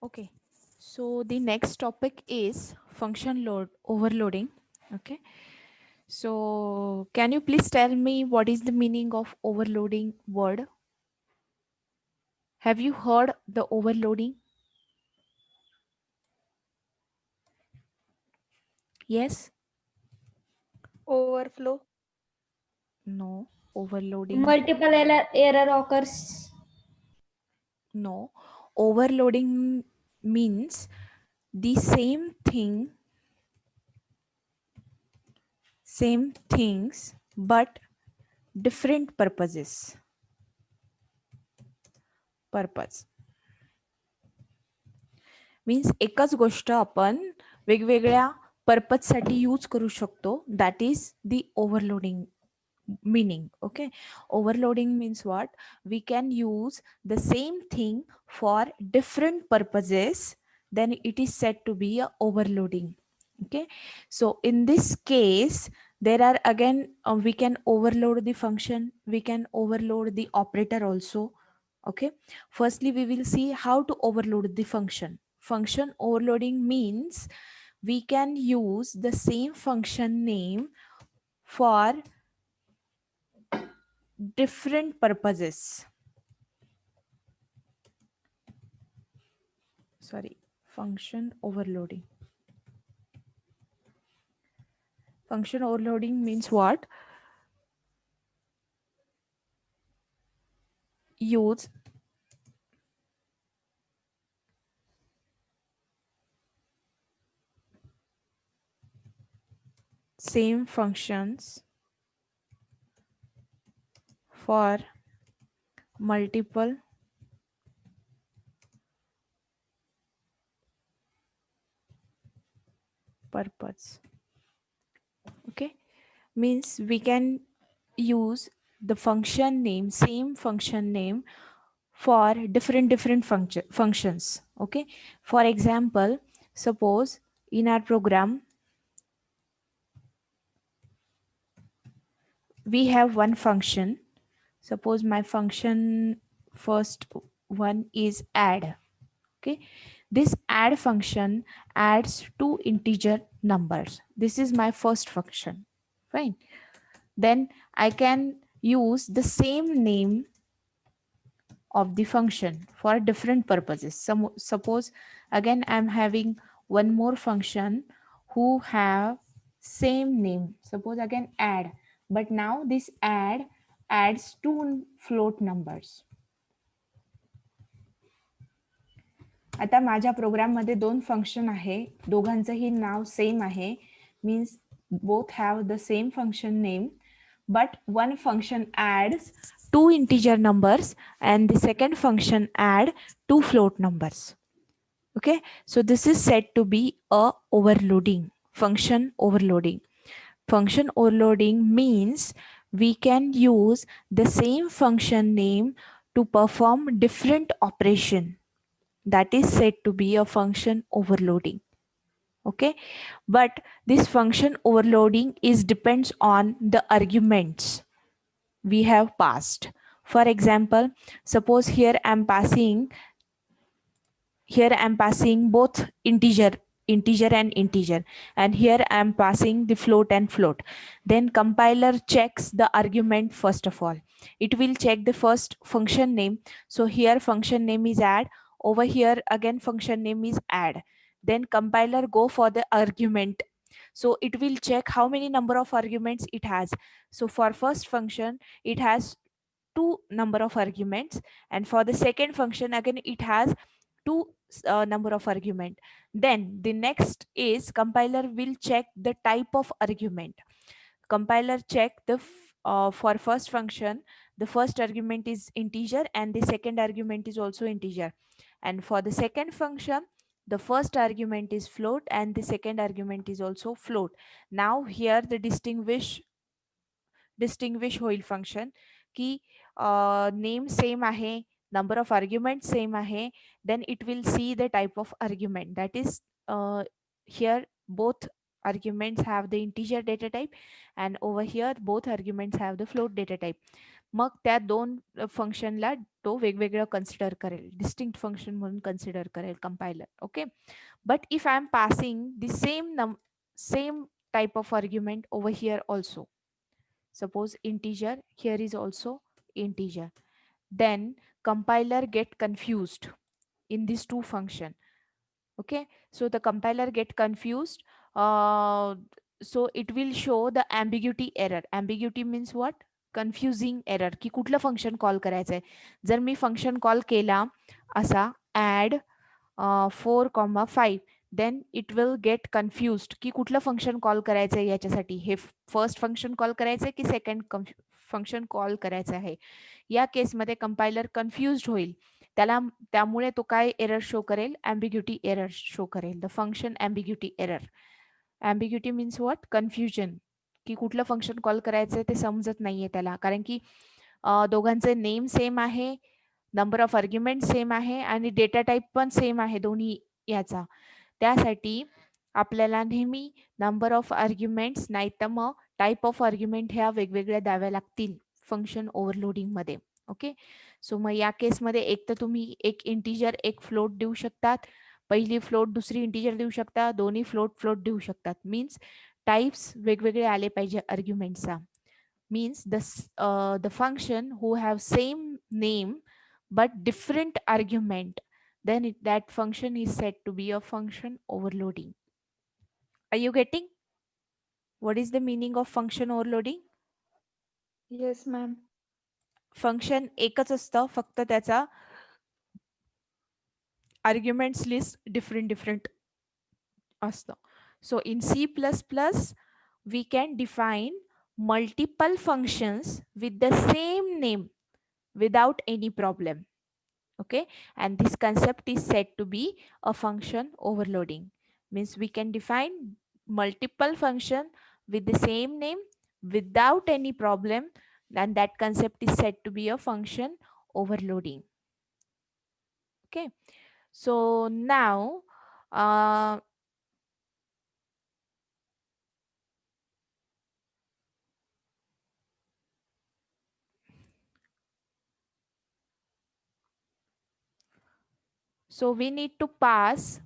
Okay, so the next topic is function load overloading. Okay, so can you please tell me what is the meaning of overloading word? Have you heard the overloading? Yes, Overflow. no, overloading, Multiple error occurs. no, overloading means the same things, but different purpose. Means एकच गोष्ट आपण वेगवेगळ्या पर्पजसाठी use करू शकतो. That is the overloading meaning. Okay, overloading means what? We can use the same thing for different purposes, then it is said to be a overloading. Okay, so in this case there are again we can overload the function, we can overload the operator also. Okay, firstly we will see how to overload the function overloading means we can use the same function name for different purposes. Sorry, function overloading. Function overloading means what? Use same functions for multiple purpose. Okay, means we can use the function name, same function name for different functions. Okay, for example, suppose in our program we have one function. Suppose my function first one is add. Okay, this add function adds two integer numbers. This is my first function. Fine, then I can use the same name of the function for different purposes. Suppose again I'm having one more function who have same name. Suppose again add, but now this add adds two float numbers. आता माझ्या प्रोग्राममध्ये दोन function आहे, दोघांचंही नाव same आहे. Means both have the same function name, but one function adds two integer numbers and the second function add two float numbers. Okay, so this is said to be a overloading, function overloading. Function overloading means we can use the same function name to perform different operation. That is said to be a function overloading. Okay, but this function overloading is depends on the arguments we have passed. For example, suppose here I'm passing both integer and integer, and here I'm passing the float and float. Then compiler checks the argument. First of all, it will check the first function name. So here function name is add, over here again function name is add. Then compiler go for the argument, so it will check how many number of arguments it has. So for first function it has two number of arguments, and for the second function again it has two number of argument. Then the next is compiler will check the type of argument. Compiler check for first function the first argument is integer and the second argument is also integer, and for the second function the first argument is float and the second argument is also float. Now here the distinguish होईल function की name same आहे, number of arguments same आहे, then it will see the type of argument. That is here both arguments have the integer data type, and over here both arguments have the float data type. मग त्या दोन फंक्शनला तो वेगवेगळं consider करेल, distinct function म्हणून consider करेल compiler. Okay, but if I am passing the same type of argument over here also, suppose integer, here is also integer, then compiler get confused in these two function. Okay, so the compiler get confused, uh, so it will show the ambiguity error. Ambiguity means what? Confusing error, की कुठलं function call करायचंय. जर मी function call केला असा add 4,5, then it will get confused की कुठलं function call करायचं आहे याच्यासाठी. हे फर्स्ट फंक्शन कॉल करायचं आहे की सेकंड फंक्शन कॉल करायचं आहे. या केसमध्ये कंपायलर कन्फ्युज्ड होईल. त्यामुळे तो काय एरर शो करेल? ॲम्बिग्युटी एरर शो करेल. The function ambiguity error. Ambiguity means what? Confusion, की कुठलं फंक्शन कॉल करायचं ते समजत नाहीये त्याला, कारण की दोघांचे नेम सेम आहे, नंबर ऑफ आर्ग्युमेंट सेम आहे आणि डेटा टाईप पण सेम आहे दोन्ही याचा. त्यासाठी आपल्याला नेहमी नंबर ऑफ आर्ग्युमेंट्स नाही तर मग टाईप ऑफ आर्ग्युमेंट ह्या वेगवेगळ्या द्याव्या लागतील फंक्शन ओव्हरलोडिंगमध्ये. ओके, सो मग या केसमध्ये एक तर तुम्ही एक इंटिजर एक फ्लोट देऊ शकतात, पहिली फ्लोट दुसरी इंटिजर देऊ शकता, दोन्ही फ्लोट फ्लोट देऊ शकतात. मीन्स टाईप्स वेगवेगळे आले पाहिजे आर्ग्युमेंटचा. means the function who have same name but different argument, then that function is said to be a function overloading. Are you getting what is the meaning of function overloading? Yes, ma'am. Function एकच असतं, फक्त त्याचा arguments list different different असतं. सो इन C++ we can define multiple functions with the same name without any problem. Okay, and this concept is said to be a function overloading. Means we can define multiple function with the same name without any problem, and that concept is said to be a function overloading. Okay, so now so we need to pass.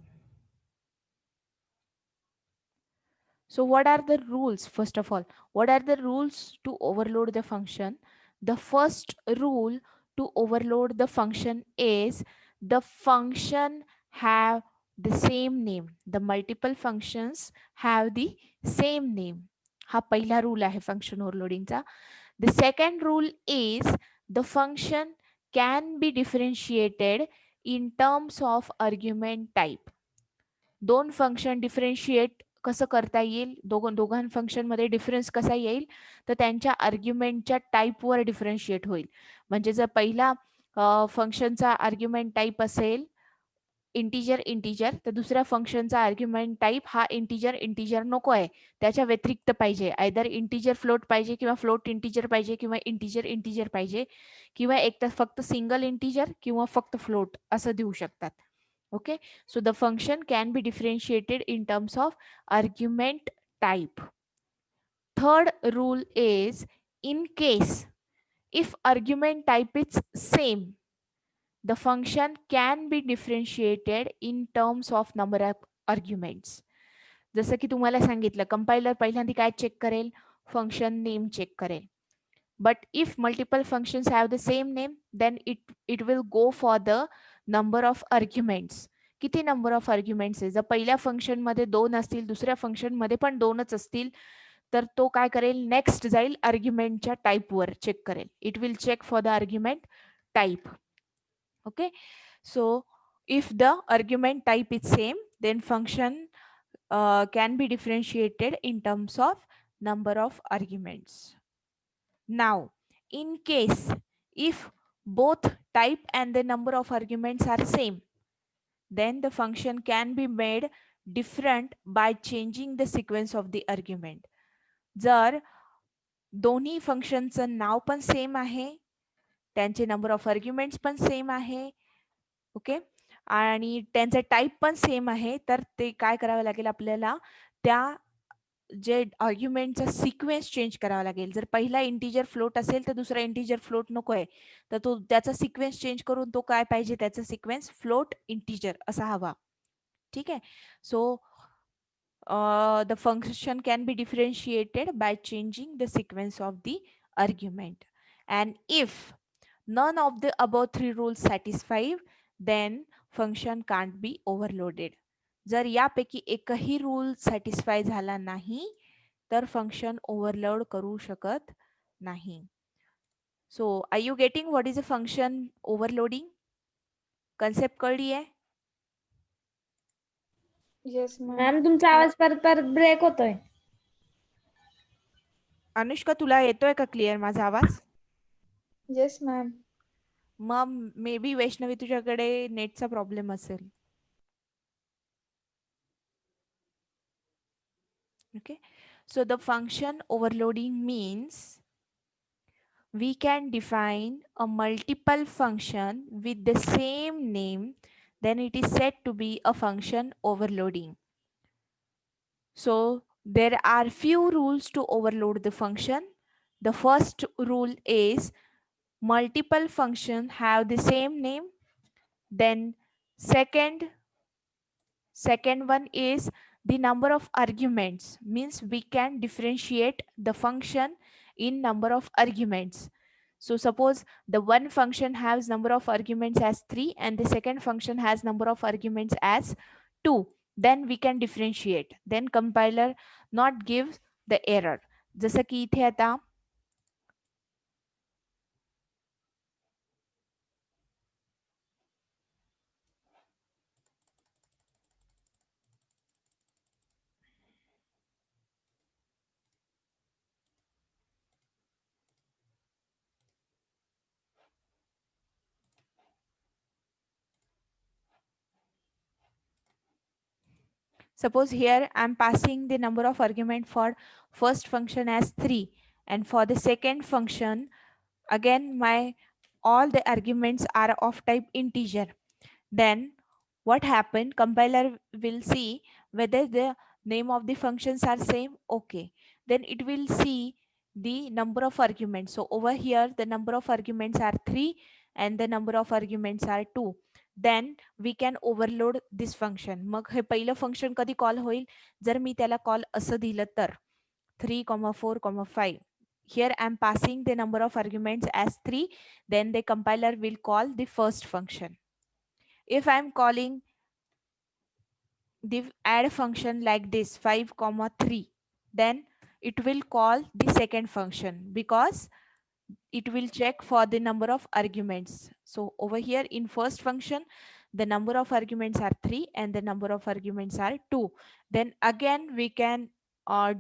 So what are the rules? First of all, what are the rules to overload the function? The first rule to overload the function is the function have the same name. The multiple functions have the same name. हा पहिला rule आहे function ओव्हरलोडिंगचा. The second rule is the function can be differentiated in terms of argument type. दोन function differentiate कसं करता येईल, दोघां फंक्शनमध्ये difference कसा येईल, तर त्यांच्या आर्ग्युमेंटच्या टाईपवर डिफरन्शिएट होईल. म्हणजे जर पहिला फंक्शनचा आर्ग्युमेंट टाईप असेल इंटिजर इंटिजर, तर दुसऱ्या फंक्शनचा आर्ग्युमेंट टाईप हा इंटिजर इंटिजर नको आहे, त्याच्या व्यतिरिक्त पाहिजे. आयदर इंटिजर फ्लोट पाहिजे किंवा फ्लोट इंटिजर पाहिजे किंवा इंटिजर इंटिजर पाहिजे किंवा एक तर फक्त सिंगल इंटिजर किंवा फक्त फ्लोट असं देऊ शकतात. Okay, so the function can be differentiated in terms of argument type. Third rule is, in case if argument type is same, the function can be differentiated in terms of number of arguments. जसं की तुम्हाला सांगितलं, compiler पहिल्यांदा काय check करेल? Function name check करेल. But if multiple functions have the same name, then it will go for the number of arguments. किती number of arguments आहे? जर पहिल्या फंक्शन मध्ये 2 असतील, दुसऱ्या फंक्शन मध्ये पण 2च असतील, तर तो काय करेल? नेक्स्ट जाईल आर्ग्युमेंटच्या टाईपवर चेक करेल. It will check for the argument type. Okay, so if the argument type is same, then function can be differentiated in terms of number of arguments. Now, in case if both type and the number of arguments are same, then the function can be made different by changing the sequence of the argument. जर दोन्ही फंक्शनचं नाव पण same आहे, त्यांचे number of arguments पण same आहे, okay, आणि त्यांचे type पण सेम आहे, तर ते काय करावं लागेल आपल्याला? त्या जे आर्ग्युमेंटचा सिक्वेन्स चेंज करावा लागेल. जर पहिला इंटिजर फ्लोट असेल तर दुसरा इंटिजर फ्लोट नको आहे, तर तो त्याचा सिक्वेन्स चेंज करून तो काय पाहिजे, त्याचा सिक्वेन्स फ्लोट इंटिजर असा हवा. ठीक आहे. सो the function can be differentiated by changing the sequence of the argument, and if none of the above three rules satisfied, then function can't be overloaded. जर यापैकी एकही रूल सॅटिस्फाय झाला नाही तर फंक्शन ओव्हरलोड करू शकत नाही. So are you getting what is a function overloading? Concept कळली आहे? Yes, ma'am. मॅम तुमचा आवाज परत परत ब्रेक होतोय. अनुष्का, तुला येतोय का क्लिअर माझा आवाज? Yes, ma'am. Mug may be Vaishnavi तुझ्याकडे नेटचा प्रॉब्लेम असेल. Okay, so the function overloading means we can define a multiple function with the same name, then it is said to be a function overloading. So there are few rules to overload the function. The first rule is multiple function have the same name. Then second one is the number of arguments, means we can differentiate the function in number of arguments. So suppose the one function has number of arguments as 3 and the second function has number of arguments as 2, then we can differentiate, then compiler not give the error. जसं की इथे आता suppose here I'm passing the number of argument for first function as 3, and for the second function again my all the arguments are of type integer. Then what happened, compiler will see whether the name of the functions are same. Okay, then it will see the number of arguments. So over here the number of arguments are 3 and the number of arguments are 2. Then we can overload this function. मग हे पहिलं function कधी call होईल, जर मी त्याला call असं दिलं तर 3, 4, 5. Here I am passing the number of arguments as 3, then the compiler will call the first function. If I am calling the add function like this 5, 3, then it will call the second function because it will check for the number of arguments. So over here in first function, the number of arguments are 3 and the number of arguments are 2. Then again we can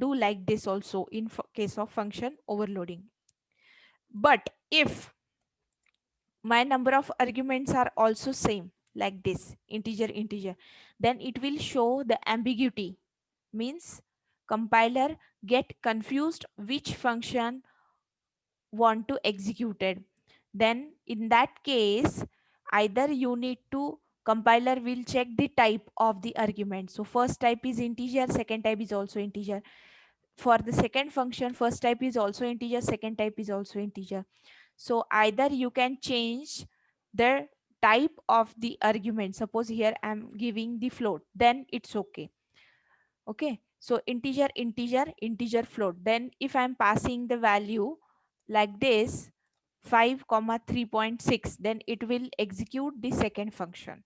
do like this also in case of function overloading. But if my number of arguments are also same like this integer, then it will show the ambiguity, means compiler get confused which function want to executed. Then in that case either you need to, compiler will check the type of the argument. So first type is integer, second type is also integer. For the second function first type is also integer, second type is also integer. So either you can change the type of the argument. Suppose here I'm giving the float, then it's okay. Okay, so integer float. Then if I'm passing the value like this 5 comma 3.6, then it will execute the second function.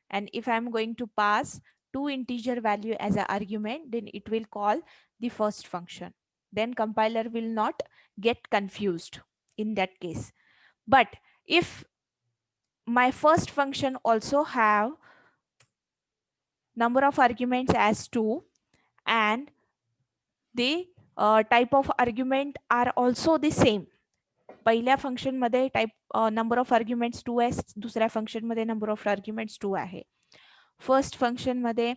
And if I'm going to pass two integer value as an argument, then it will call the first function. Then compiler will not get confused in that case. But if my first function also have number of arguments as 2 and the type of argument are also the same, पहिल्या function मध्ये type number of arguments 2 आहे, दुसऱ्या function मध्ये number of arguments 2 आहे. First function मध्ये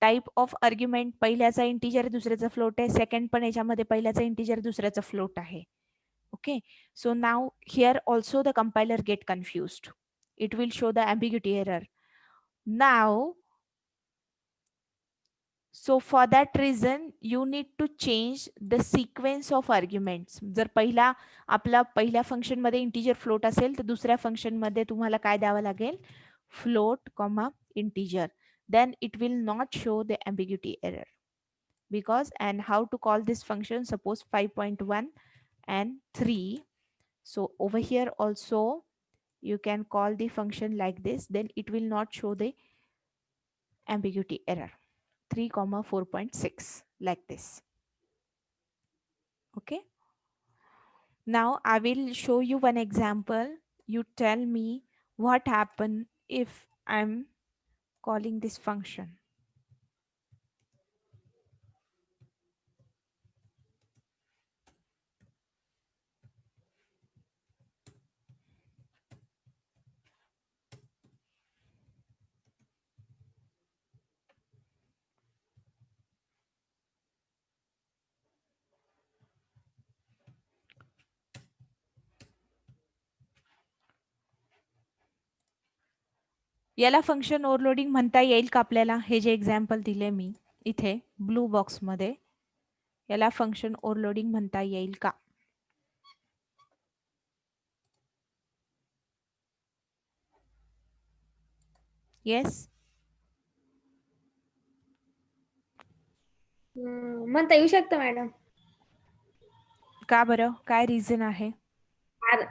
type of argument पहिल्याचा integer दुसऱ्याचा float आहे, second पण याच्यामध्ये पहिल्याचा इंटिजर दुसऱ्याचा फ्लोट आहे. Okay, so now here also the compiler get confused, it will show the ambiguity error. Now So for that reason you need to change the sequence of arguments. जर पहिल्या function मध्ये integer float असेल तर दुसऱ्या function मध्ये तुम्हाला काय द्यावं लागेल, float comma integer. Then it will not show the ambiguity error. Because, and how to call this function, suppose 5.1 and 3. So over here also you can call the function like this, then it will not show the ambiguity error. 3 comma 4.6 like this. Okay, now I will show you one example. You tell me what happen if I'm calling this function. याला function overloading म्हणता येईल का आपल्याला? हे जे example दिले मी इथे blue box मध्ये, याला function overloading म्हणता येईल का? येस, म्हणता येऊ शकतं मॅडम. का बरं? काय रिझन आहे?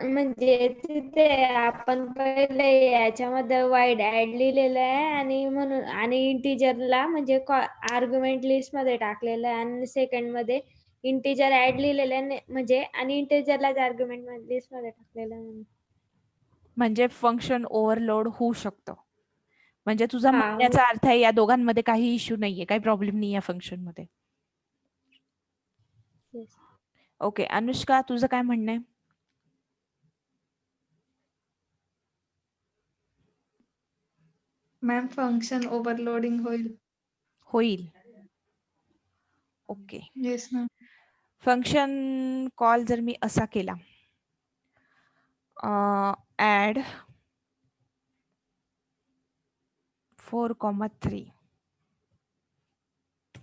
म्हणजे तिथे आपण पहिले याच्यामध्ये वाईड ऍड लिहिलेलं आहे आणि म्हणून आणि इंटिजरला म्हणजे आर्ग्युमेंट लिस्ट मध्ये टाकलेलं आहे आणि सेकंड मध्ये इंटिजर ऍड लिहिलेलं आहे म्हणजे आणि इंटिजरलाच आर्ग्युमेंट लिस्ट मध्ये टाकलेलं आहे. म्हणजे फंक्शन ओव्हरलोड होऊ शकतं. म्हणजे तुझा हा, म्हणण्याचा अर्थ आहे या दोघांमध्ये काही इश्यू नाहीये, काही प्रॉब्लेम नाही या फंक्शन मध्ये. yes. ओके, अनुष्का तुझं काय म्हणणं आहे? मॅम फंक्शन ओव्हरलोडिंग होईल. होईल. Okay, yes ma'am. Function call जर मी असा केला, add 4,3,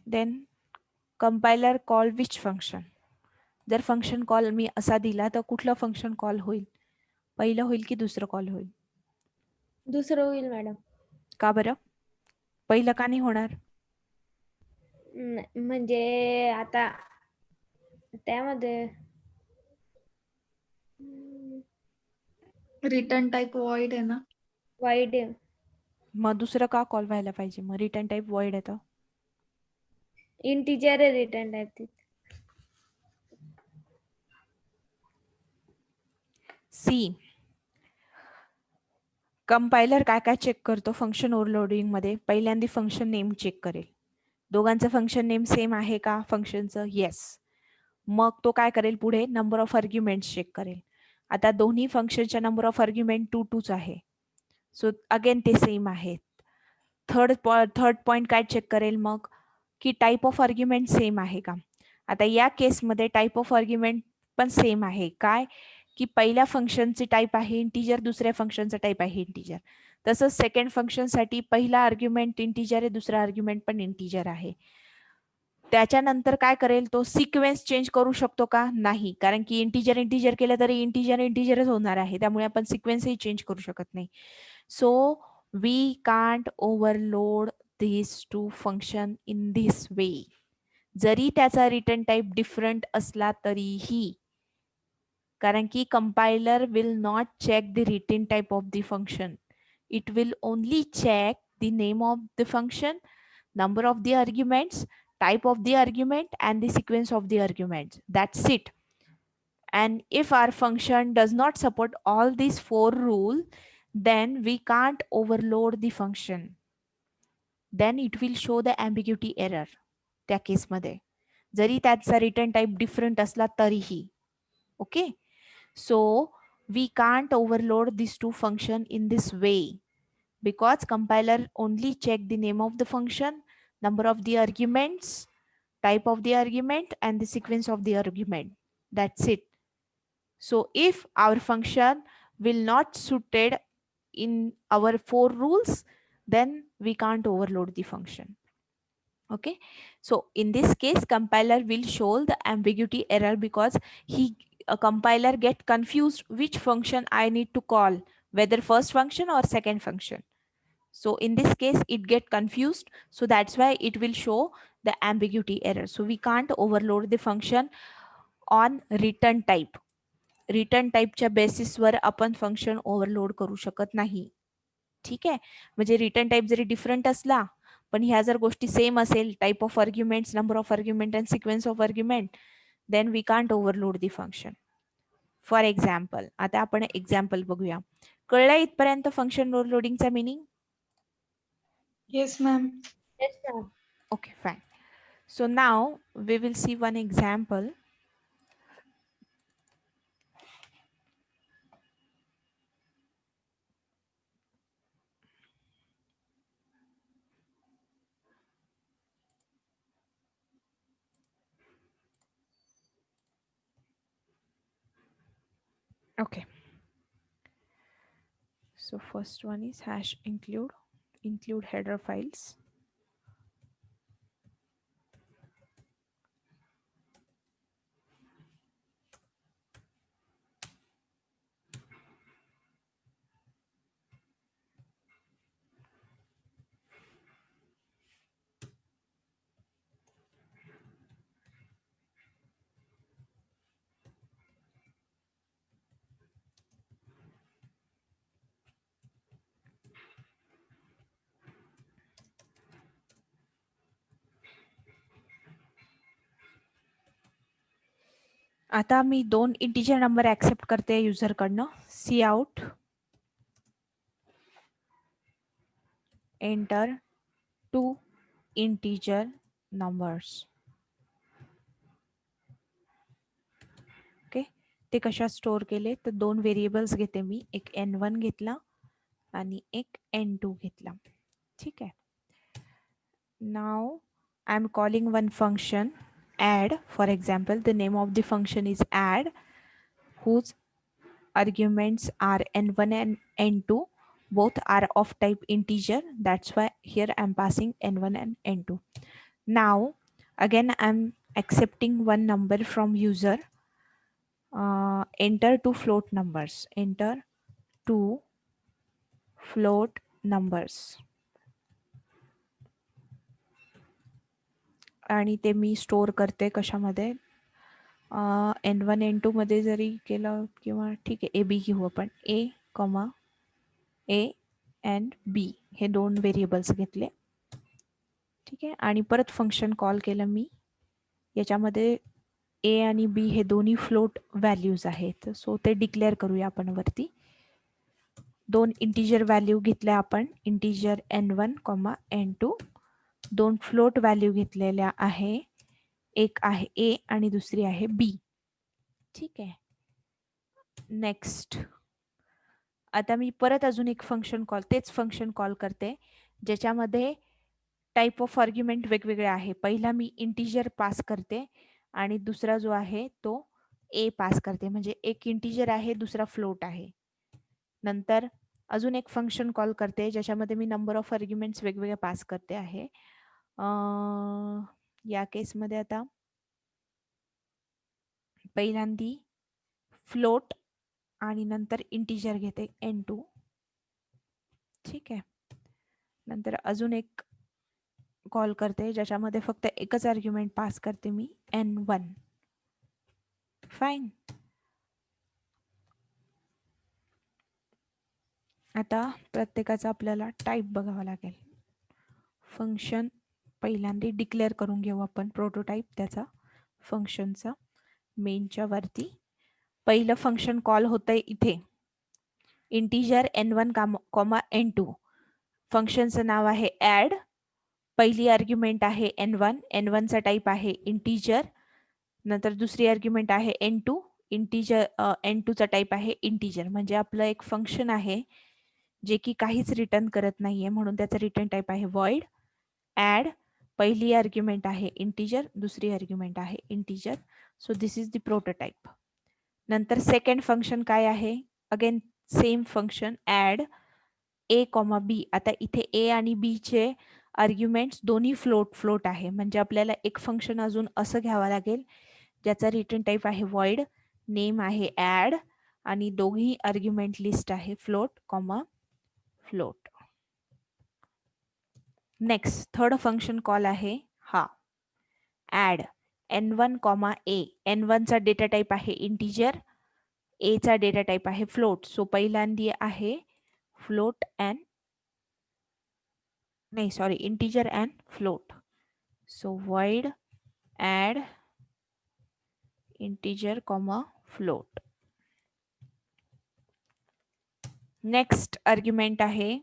then compiler call which function. जर फंक्शन कॉल मी असा दिला तर कुठलं फंक्शन कॉल होईल? पहिलं होईल की दुसरं कॉल होईल? दुसरं होईल मॅडम. का बरं? पहिलं का नाही होणार? म्हणजे आता त्यामध्ये रिटर्न टाइप वॉइड आहे ना. वाईड मग दुसरं का कॉल व्हायला पाहिजे? मग रिटर्न टाइप वॉइड येतं. इंटिजर आहे रिटर्न टाइप. सी, कंपायलर काय काय चेक करतो फंक्शन ओव्हरलोडिंग मध्ये? पहिल्यांदा फंक्शन नेम चेक करेल. दोघांचं फंक्शन नेम सेम आहे का फंक्शनचं? येस. मग तो काय करेल पुढे? नंबर ऑफ आर्ग्युमेंट चेक करेल. आता दोन्ही फंक्शनच्या नंबर ऑफ आर्ग्युमेंट 2 आहे. सो अगेन ते सेम आहेत. थर्ड पॉइंट काय चेक करेल मग? की टाईप ऑफ आर्ग्युमेंट सेम आहे का? आता या केसमध्ये टाईप ऑफ आर्ग्युमेंट पण सेम आहे. काय की पहिल्या फंक्शनची टाईप आहे इंटिजर, दुसऱ्या फंक्शनचा टाईप आहे इंटिजर. तसंच सेकंड फंक्शनसाठी पहिला आर्ग्युमेंट इंटिजर आहे, दुसरा आर्ग्युमेंट पण इंटिजर आहे. त्याच्यानंतर काय करेल तो? सिक्वेन्स चेंज करू शकतो का? नाही, कारण की इंटिजर इंटिजर केलं तरी इंटिजरच होणार आहे, त्यामुळे आपण सिक्वेन्सही चेंज करू शकत नाही. So we can't overload these two function in this way. जरी त्याचा रिटर्न टाइप डिफरंट असला तरीही, कारण की compiler will not check the return type of the function. It will only check the name of the function, number of the arguments, type of the argument, and the sequence of the arguments. That's it. And if our function does not support all these 4 rules, then we can't overload the function. Then it will show the ambiguity error त्या केसमध्ये, जरी त्याचा return type different असला तरीही. Okay, so we can't overload these two function in this way because compiler only check the name of the function, number of the arguments, type of the argument, and the sequence of the argument. That's it. So if our function will not suited in our 4 rules, then we can't overload the function. Okay, so in this case compiler will show the ambiguity error because a compiler get confused which function I need to call, whether first function or second function. So in this case it get confused, so that's why it will show the ambiguity error. So we can't overload the function on return type. Return टाईपच्या बेसिसवर आपण function overload करू शकत नाही. ठीक आहे, म्हणजे return type जरी different असला पण ह्या जर गोष्टी सेम असेल, type of arguments, number of argument and sequence of argument, then we can't overload the function. For example, आता आपण एक्झाम्पल बघूया. कळलं इथपर्यंत फंक्शन ओव्हरलोडिंगचा meaning? Yes, ma'am. Yes, ma'am. Okay, fine. So now we will see one example. Okay. So first one is hash include header files. आता मी 2 integer number accept करते user कडनं. C out enter 2 integer numbers. Okay, ते कशा store केले तर 2 variables घेते मी, एक n1 घेतला आणि एक n2 घेतला. ठीक आहे. Now I am calling one function add. For example, the name of the function is add, whose arguments are n1 and n2. Both are of type integer. That's why here I'm passing n1 and n2. Now again I'm accepting one number from user. Enter two float numbers. Enter two float numbers. आणि ते मी store करते कशामध्ये, n1 n2 मध्ये जरी केलं किंवा ठीक आहे, ए B घेऊ आपण. A comma A and B हे 2 व्हेरिएबल्स घेतले. ठीक आहे, आणि परत फंक्शन कॉल केलं मी. याच्यामध्ये ए आणि बी हे दोन्ही फ्लोट व्हॅल्यूज आहेत, सो ते डिक्लेअर करूया आपण वरती. 2 इंटिजर व्हॅल्यू घेतल्या आपण, integer n1 comma n2. 2 float value घेतलेल्या आहे, एक आहे ए आणि दुसरी आहे बी. ठीक आहे. नेक्स्ट आता मी परत अजून एक फंक्शन कॉल, तेच फंक्शन कॉल करते ज्याच्यामध्ये टाईप ऑफ आर्ग्युमेंट वेगवेगळे आहे. पहिला मी इंटिजर पास करते आणि दुसरा जो आहे तो ए पास करते, म्हणजे एक इंटिजर आहे दुसरा फ्लोट आहे. नंतर अजून एक फंक्शन कॉल करते ज्याच्यामध्ये मी नंबर ऑफ आर्ग्युमेंट्स वेगवेगळे पास करते आहे. या केसमध्ये आता पहिल्यांदी फ्लोट आणि नंतर इंटिजर घेते n2. ठीक आहे. नंतर अजून एक कॉल करते ज्याच्यामध्ये फक्त एकच आर्ग्युमेंट पास करते मी, n1. फाईन. आता प्रत्येकाचा आपल्याला टाईप बघावा लागेल. फंक्शन पहिल्यांदा डिक्लेअर करून घेऊ आपण प्रोटोटाईप त्याचा फंक्शनचा मेनच्या वरती. पहिलं फंक्शन कॉल होतंय इथे इंटिजर n1 कॉमा n2. फंक्शनचं नाव आहे ॲड. पहिली आर्ग्युमेंट आहे n1, n1 चा टाईप आहे इंटिजर. नंतर दुसरी आर्ग्युमेंट आहे n2, इंटिजर n2 चा टाईप आहे इंटिजर. म्हणजे आपलं एक फंक्शन आहे जे की काहीच रिटर्न करत नाहीये, म्हणून त्याचा रिटर्न टाईप आहे void. ॲड पहिली आर्ग्युमेंट आहे इंटिजर, दुसरी आर्ग्युमेंट आहे integer. So this is the prototype. नंतर सेकंड फंक्शन काय आहे, अगेन सेम फंक्शन ॲड ए कॉमा बी. आता इथे ए आणि बी चे आर्ग्युमेंट्स दोन्ही फ्लोट आहे, म्हणजे आपल्याला एक फंक्शन अजून असं घ्यावं लागेल ज्याचा रिटर्न टाईप आहे void, नेम आहे ऍड आणि दोघी आर्ग्युमेंट लिस्ट आहे float comma float. Next third function call आहे हा add n1 comma a. n1 चा डेटा टाईप आहे इंटिजर, a चा डेटा टाईप आहे फ्लोट. सो पहिल्यांदी आहे फ्लोट अँड नाही sorry integer and float. So void add integer comma float. Next argument आहे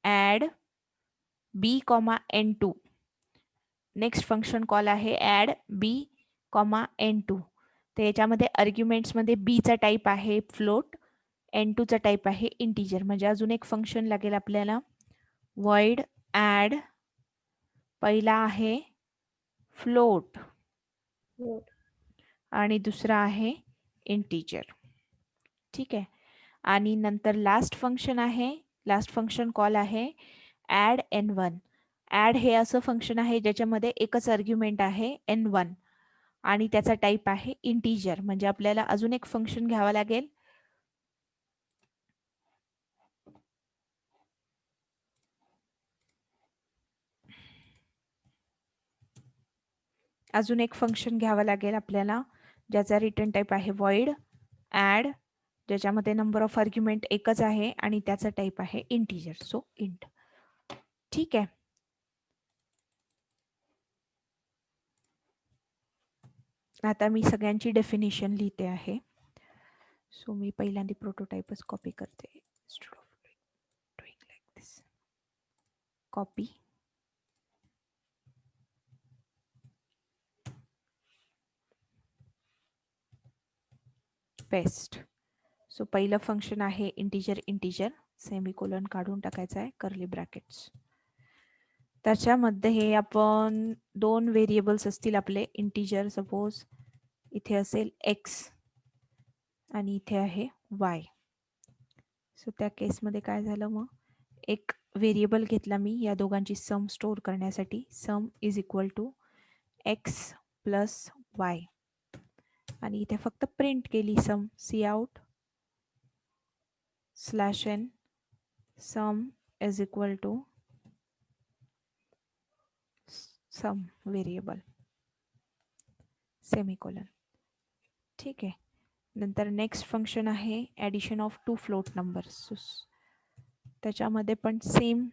add b n2. Next function call आहे add b n2. तर याच्यामध्ये आर्ग्युमेंट्स मध्ये b चा टाईप आहे फ्लोट, n2 चा टाईप आहे इंटिजर. म्हणजे अजून एक फंक्शन लागेल आपल्याला void add पहिला आहे फ्लोट आणि दुसरा आहे इंटिजर. ठीक आहे. आणि नंतर लास्ट फंक्शन कॉल आहे add n1. ऍड हे असं फंक्शन आहे ज्याच्यामध्ये एकच आर्ग्युमेंट आहे n1 आणि त्याचा टाईप आहे इंटिजर. म्हणजे आपल्याला अजून एक फंक्शन घ्यावा लागेल आपल्याला ज्याचा रिटर्न टाईप आहे void add, ज्याच्यामध्ये नंबर ऑफ आर्ग्युमेंट एकच आहे आणि त्याचा टाईप आहे इंटिजर. सो इंट. ठीक आहे. आता मी सगळ्यांची डेफिनेशन लिहिते आहे. सो मी पहिल्यांदा प्रोटोटाइपच कॉपी करते. Copy paste. सो पहिलं फंक्शन आहे इंटिजर सेमिकोलन काढून टाकायचा आहे कर्ली ब्रॅकेट्स. त्याच्यामध्ये आपण दोन व्हेरिएबल्स असतील आपले इंटिजर. सपोज इथे असेल x आणि इथे आहे y. सो त्या केसमध्ये काय झालं, मग एक व्हेरिएबल घेतला मी या दोघांची सम स्टोअर करण्यासाठी. Sum is equal to x plus y आणि इथे फक्त प्रिंट केली sum cout /n sum is equal to sum variable semicolon. ठीक आहे. नंतर नेक्स्ट फंक्शन आहे addition of two float numbers. त्याच्यामध्ये पण सेम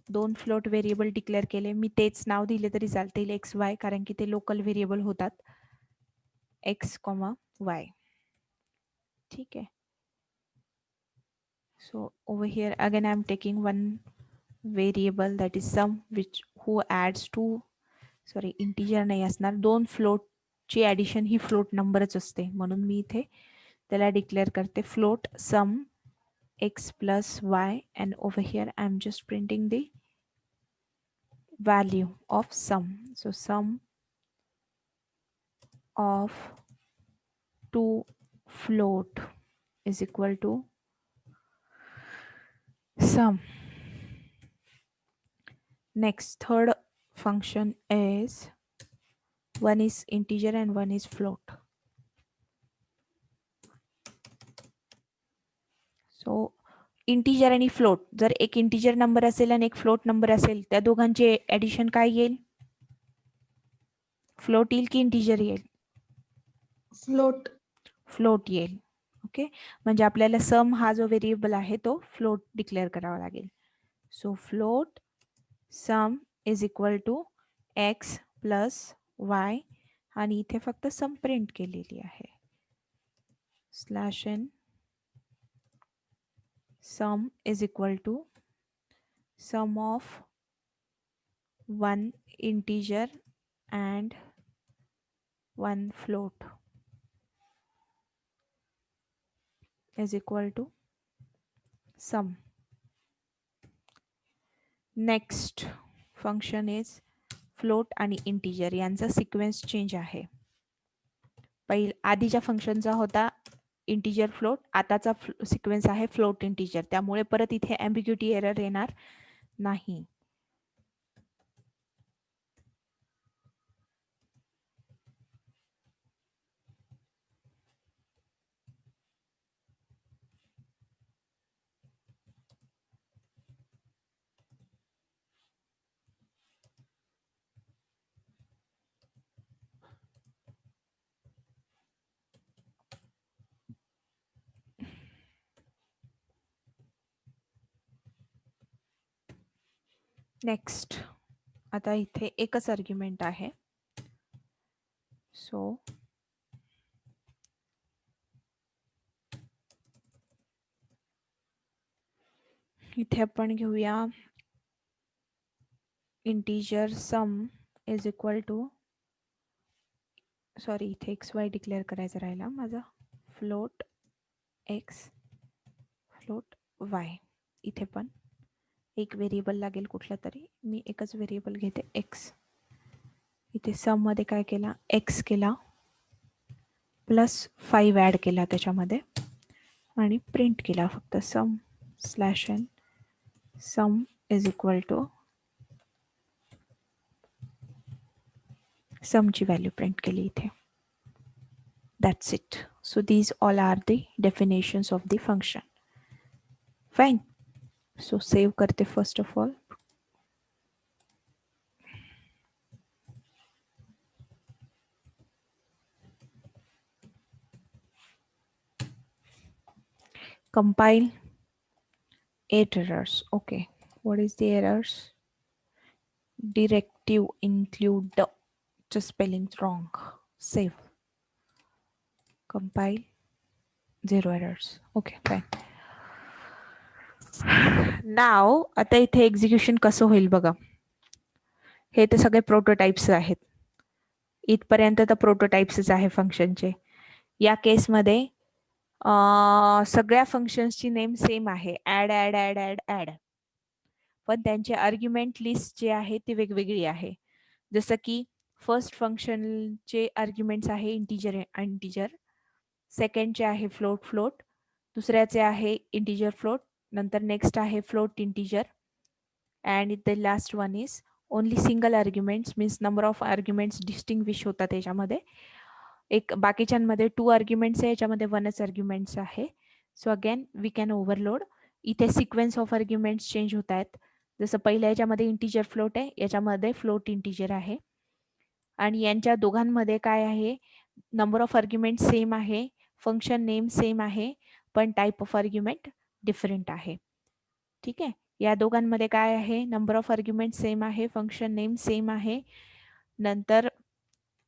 दोन फ्लोट व्हेरिएबल डिक्लेअर केले. मी तेच नाव दिले तरी चालतील एक्स वाय, कारण की ते लोकल व्हेरिएबल होतात x, y. ठीक आहे. So over here again I am taking one variable that is sum which who adds two integer नाही असणार, दोन फ्लोट ची ॲडिशन ही फ्लोट नंबरच असते, म्हणून मी इथे त्याला डिक्लेअर करते float some x plus y and over here I am just printing the value of sum. So sum of two float is equal to sum. Next third function is one is integer and one is float. So integer आणि float, जर एक integer number असेल आणि एक float number असेल, त्या दोघांचे addition काय येईल? फ्लोट येईल की इंटिजर येईल? फ्लोट. फ्लोट येईल. ओके. म्हणजे आपल्याला सम हा जो व्हेरिएबल आहे तो फ्लोट डिक्लेअर करावा लागेल. So float sum is equal to x plus y आणि इथे फक्त सम प्रिंट केलेली आहे /n sum is equal to sum of one integer and one float is equal to sum. Next function is float आणि integer यांचा sequence change आहे. आधीच्या फंक्शनचा होता इंटिजर फ्लोट, आताचा सिक्वेन्स आहे फ्लोट इंटिजर, त्यामुळे परत इथे ॲम्बिग्युटी एरर येणार नाही. नेक्स्ट आता इथे एकच आर्ग्युमेंट आहे. सो इथे आपण घेऊया integer sum is equal to, sorry इथे XY डिक्लेअर करायचा राहिला माझा, फ्लोट X फ्लोट Y. इथे पण एक व्हेरिएबल लागेल कुठला तरी, मी एकच व्हेरिएबल घेते X. इथे सम मध्ये काय केला, X केला +5 ॲड केला त्याच्यामध्ये आणि प्रिंट केला फक्त sum /n sum is equal to समची व्हॅल्यू प्रिंट केली इथे. That's it. So these all are the definitions of the function. Fine. So save करते first of all. Compile 8 errors. Okay. What is the errors? Directive include the, just spelling wrong. Save. Compile 0 errors. Okay, fine. Now आता इथे execution कसं होईल बघा. हे तर सगळे prototypes आहेत. इथपर्यंत तर प्रोटोटाइप्सच आहे फंक्शनचे. या केसमध्ये सगळ्या फंक्शन्सची नेम सेम आहे, add add add add add, पण त्यांचे आर्ग्युमेंट लिस्ट जे आहे ती वेगवेगळी आहे. जसं की फर्स्ट फंक्शनचे आर्ग्युमेंट्स आहे इंटीजर इंटीजर, सेकंडचे आहे फ्लोट फ्लोट, दुसऱ्याचे आहे इंटीजर फ्लोट, नंतर नेक्स्ट आहे float integer, and the last one is only single arguments, means number of arguments distinguish होतात त्याच्यामध्ये. एक बाकीच्यांमध्ये 2 आर्ग्युमेंट्स आहे, याच्यामध्ये 1च आर्ग्युमेंट्स आहे. So again we can overload. इथे सिक्वेन्स ऑफ आर्ग्युमेंट्स चेंज होत आहेत. जसं पहिल्या याच्यामध्ये इंटीजर फ्लोट आहे, याच्यामध्ये फ्लोट इंटीजर आहे. आणि यांच्या दोघांमध्ये काय आहे, नंबर ऑफ आर्ग्युमेंट सेम आहे, फंक्शन नेम सेम आहे, पण टाईप ऑफ आर्ग्युमेंट डिफरंट आहे. ठीक आहे. या दोघांमध्ये काय आहे, नंबर ऑफ आर्ग्युमेंट सेम आहे, फंक्शन नेम सेम आहे, नंतर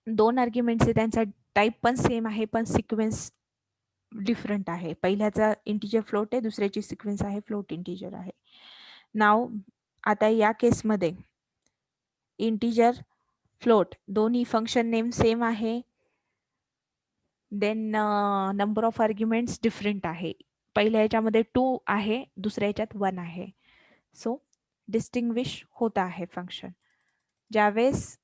2 आर्ग्युमेंट्स आहे त्यांचा टाईप पण सेम आहे, पण सिक्वेन्स डिफरंट आहे. पहिल्याचा इंटीजर फ्लोट आहे, दुसऱ्याची सिक्वेन्स आहे फ्लोट इंटीजर आहे. नाव आता या केसमध्ये इंटीजर फ्लोट दोन्ही फंक्शन नेम सेम आहे, then number of arguments different आहे. पहिल्या याच्यामध्ये 2 आहे, दुसऱ्या याच्यात 1 आहे. सो डिस्टिंग्विश होत आहे फंक्शन. ज्यावेळेस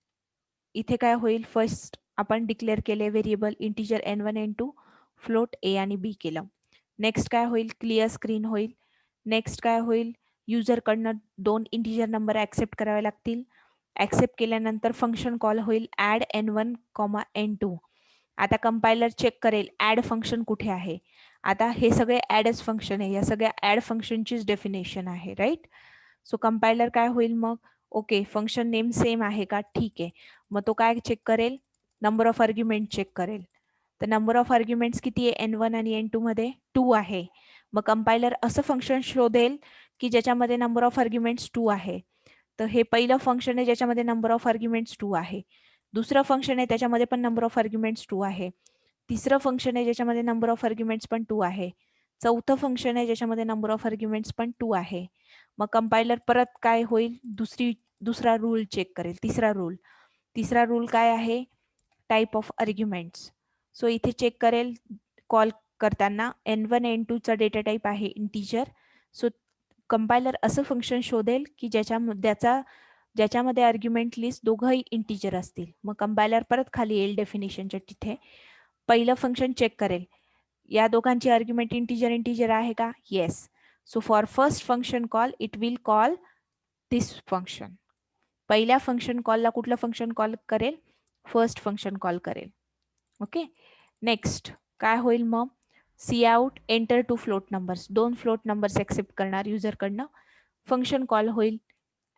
इथे काय होईल, फर्स्ट आपण डिक्लेअर केले variable integer n1 n2, float a आणि b केलं. नेक्स्ट काय होईल, क्लिअर स्क्रीन होईल. नेक्स्ट काय होईल, युजरकडनं 2 इंटीजर नंबर ऍक्सेप्ट करावे लागतील. ऍक्सेप्ट केल्यानंतर फंक्शन कॉल होईल ऍड n1, n2. आता कंपायलर चेक करेल ऍड फंक्शन कुठे आहे. आता हे सगळे ऍडच फंक्शन आहे, या सगळ्या ऍड फंक्शनचीच डेफिनेशन आहे, राईट. सो कंपायलर काय होईल मग, ओके फंक्शन नेम सेम आहे का, ठीक आहे. मग तो काय चेक करेल, नंबर ऑफ आर्ग्युमेंट चेक करेल. तर नंबर ऑफ आर्ग्युमेंट्स किती आहे, n1 आणि n2 मध्ये 2 आहे. मग कंपायलर असं फंक्शन शोधेल की ज्याच्यामध्ये नंबर ऑफ आर्ग्युमेंट्स 2 आहे. तर हे पहिलं फंक्शन आहे ज्याच्यामध्ये नंबर ऑफ आर्ग्युमेंट्स 2 आहे. दुसरं फंक्शन आहे त्याच्यामध्ये पण नंबर ऑफ आर्ग्युमेंट्स 2 आहे. तिसरं फंक्शन आहे ज्याच्यामध्ये नंबर ऑफ आर्ग्युमेंट्स पण 2 आहे. चौथं फंक्शन आहे ज्याच्यामध्ये नंबर ऑफ आर्ग्युमेंट्स पण 2 आहे. मग कंपायलर परत काय होईल, दुसरा रूल चेक करेल, तिसरा रूल काय आहे, टाईप ऑफ आर्ग्युमेंट्स. सो इथे चेक करेल कॉल करताना n1 n2 चा डेटा टाईप आहे इंटीजर. सो कंपायलर असं फंक्शन शोधेल की ज्याच्यामध्ये आर्ग्युमेंट लिस्ट दोघंही इंटीजर असतील. मग कंपायलर परत खाली येईल डेफिनेशनच्या तिथे, पहिलं फंक्शन चेक करेल या दोघांची आर्ग्युमेंट इंटीजर आहे का, yes. So for first function call it will call this function. पहिल्या फंक्शन कॉलला कुठलं फंक्शन कॉल करेल, फर्स्ट फंक्शन कॉल करेल. ओके. नेक्स्ट काय होईल मग, C out enter 2 float numbers, 2 float numbers accept करणार युजरकडनं. फंक्शन कॉल होईल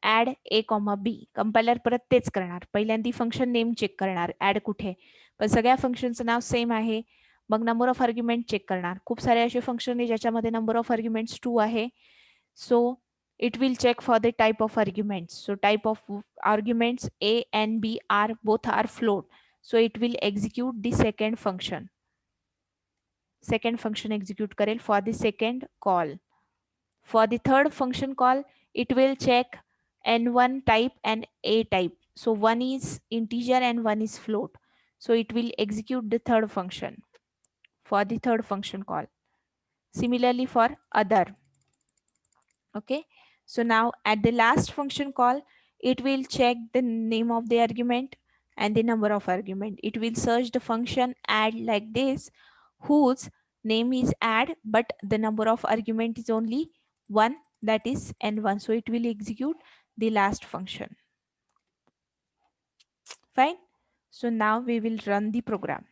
ऍड a, b. कंपायलर परत तेच करणार, पहिल्यांदा फंक्शन नेम चेक करणार ऍड कुठे, पण सगळ्या फंक्शनचं नाव सेम आहे. मग नंबर ऑफ आर्ग्युमेंट चेक करणार. खूप सारे असे फंक्शन आहे ज्याच्यामध्ये नंबर ऑफ आर्ग्युमेंट्स 2 आहे. सो it will check for the type of arguments. So type of arguments A and B are both are float. So it will execute the second function. Second function execute करेल for the second call. For the third function call, it will check N1 type and A type. So one is integer and one is float. So it will execute the third function for the third function call. Similarly for other. Okay. So now at the last function call, it will check the name of the argument and the number of argument. It will search the function add like this, whose name is add, but the number of argument is only one, that is n1. So it will execute the last function. Fine. So now we will run the program.